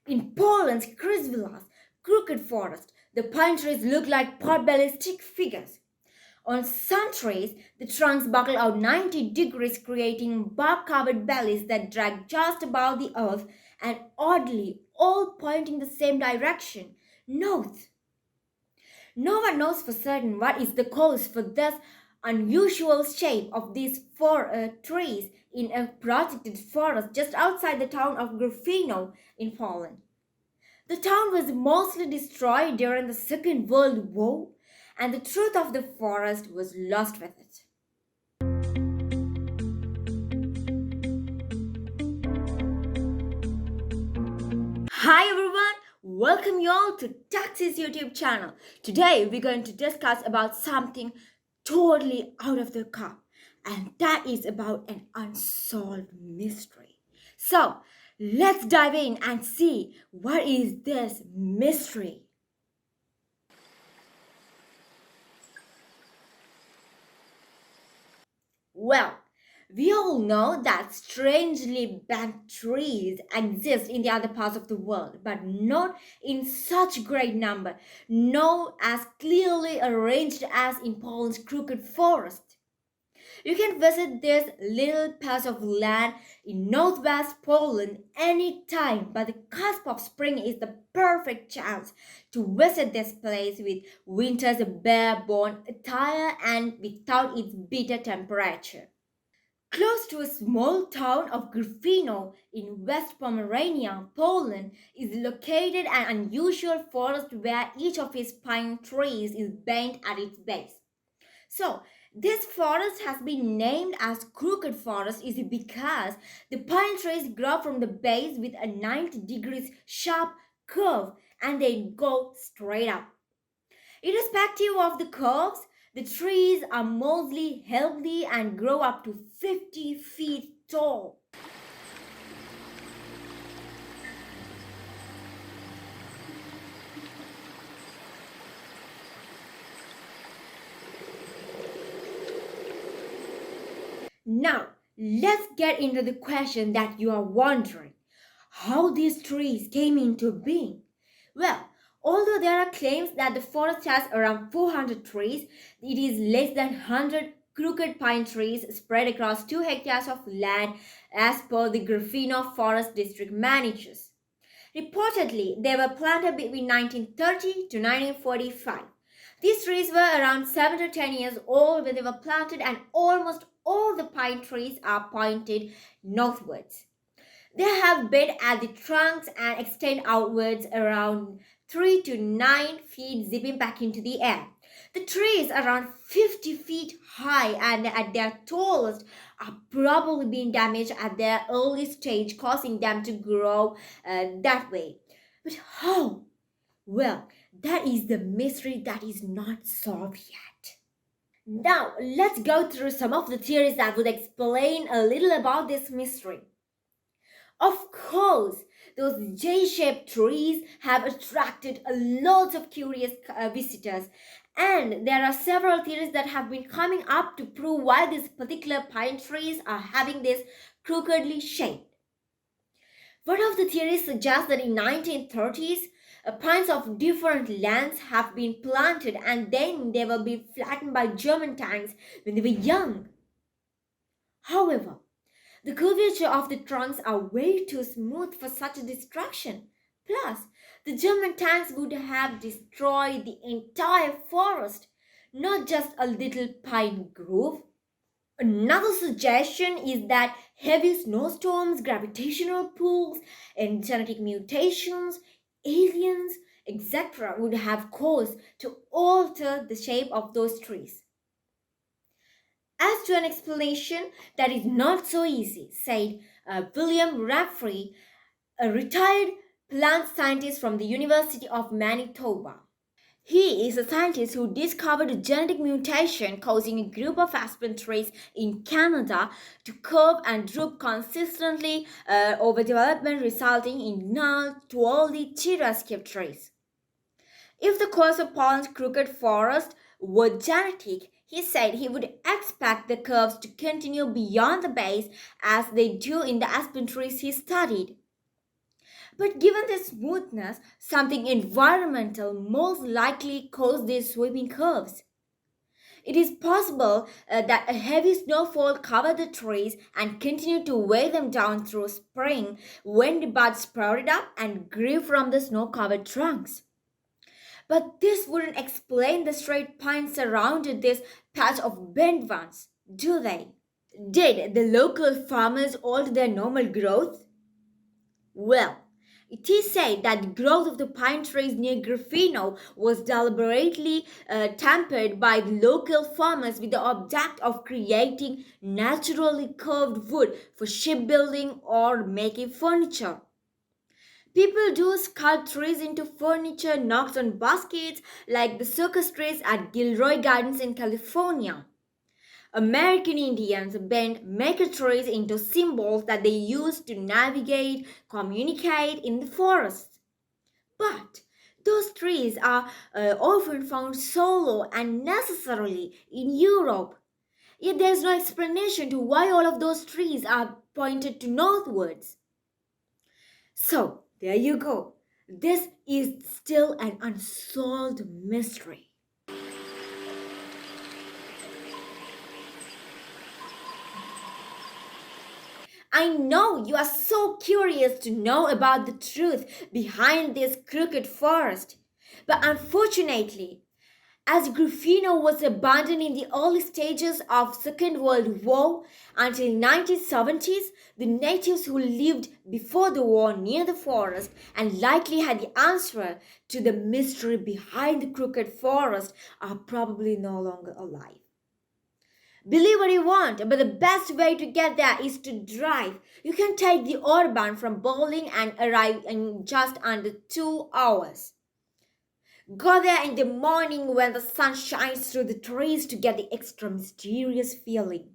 In Poland's Krzwila's crooked forest, the pine trees look like pot-bellied stick figures. On some trees, the trunks buckle out 90 degrees, creating bark-covered bellies that drag just above the earth and oddly all pointing the same direction, north. No one knows for certain what is the cause for this unusual shape of these four trees in a protected forest just outside the town of Gryfino in Poland. The town was mostly destroyed during the Second World War, and the truth of the forest was lost with it. Hi everyone, welcome you all to TechSIS YouTube channel. Today we're going to discuss about something totally out of the cup, and that is about an unsolved mystery. So let's dive in and see what is this mystery. Well, we all know that strangely bent trees exist in the other parts of the world, but not in such great number, nor as clearly arranged as in Poland's crooked forest. You can visit this little patch of land in northwest Poland anytime, but the cusp of spring is the perfect chance to visit this place with winter's bare-bone attire and without its bitter temperature. Close to a small town of Gryfino in West Pomerania, Poland, is located an unusual forest where each of its pine trees is bent at its base. So, this forest has been named as Crooked Forest is because the pine trees grow from the base with a 90 degrees sharp curve and they go straight up. Irrespective of the curves, the trees are mostly healthy and grow up to 50 feet tall. Now, let's get into the question that you are wondering how these trees came into being. Well, although there are claims that the forest has around 400 trees, it is less than 100 crooked pine trees spread across 2 hectares of land as per the Gryfino Forest District managers. Reportedly, they were planted between 1930 to 1945. These trees were around 7 to 10 years old when they were planted, and almost all the pine trees are pointed northwards. They have bent at the trunks and extend outwards around 3 to 9 feet, zipping back into the air. The trees around 50 feet high and at their tallest are probably being damaged at their early stage, causing them to grow that way. But how? Well, that is the mystery that is not solved yet. Now, let's go through some of the theories that would explain a little about this mystery. Of course, those J-shaped trees have attracted a lot of curious visitors, and there are several theories that have been coming up to prove why these particular pine trees are having this crookedly shape. One of the theories suggests that in 1930s, pines of different lands have been planted and then they were being flattened by German tanks when they were young. However, the curvature of the trunks are way too smooth for such a destruction. Plus, the German tanks would have destroyed the entire forest, not just a little pine grove. Another suggestion is that heavy snowstorms, gravitational pulls, and genetic mutations, aliens, etc., would have caused to alter the shape of those trees. As to an explanation that is not so easy, said William Raffrey, a retired plant scientist from the University of Manitoba. He is a scientist who discovered a genetic mutation causing a group of aspen trees in Canada to curve and droop consistently over development, resulting in gnarled, twirly, tree trees. If the cause of Poland's crooked forest were genetic, he said he would expect the curves to continue beyond the base as they do in the aspen trees he studied. But given their smoothness, something environmental most likely caused these sweeping curves. It is possible that a heavy snowfall covered the trees and continued to weigh them down through spring when the buds sprouted up and grew from the snow covered trunks. But this wouldn't explain the straight pines surrounded this patch of bent ones, do they? Did the local farmers alter their normal growth? Well, it is said that the growth of the pine trees near Griffino was deliberately tempered by the local farmers with the object of creating naturally curved wood for shipbuilding or making furniture. People do sculpt trees into furniture, knocks on baskets, like the circus trees at Gilroy Gardens in California. American Indians bent maker trees into symbols that they used to navigate, communicate in the forest. But those trees are often found solo and necessarily in Europe. Yet there is no explanation to why all of those trees are pointed to northwards. So, there you go. This is still an unsolved mystery. I know you are so curious to know about the truth behind this crooked forest. But unfortunately, as Gruffino was abandoned in the early stages of Second World War until 1970s, the natives who lived before the war near the forest and likely had the answer to the mystery behind the crooked forest are probably no longer alive. Believe what you want, but the best way to get there is to drive. You can take the Autobahn from Berlin and arrive in just under 2 hours. Go there in the morning when the sun shines through the trees to get the extra mysterious feeling.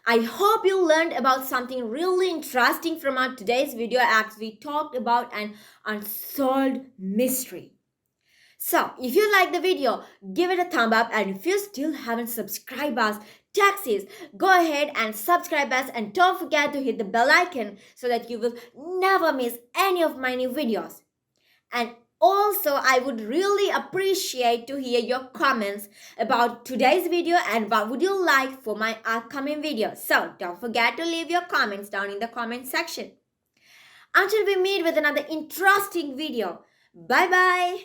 I hope you learned about something really interesting from our today's video as we talked about an unsolved mystery. So, if you like the video, give it a thumb up, and if you still haven't subscribed us, TechSIS, go ahead and subscribe us, and don't forget to hit the bell icon so that you will never miss any of my new videos. And also, I would really appreciate to hear your comments about today's video and what would you like for my upcoming videos. So, don't forget to leave your comments down in the comment section. Until we meet with another interesting video, bye bye.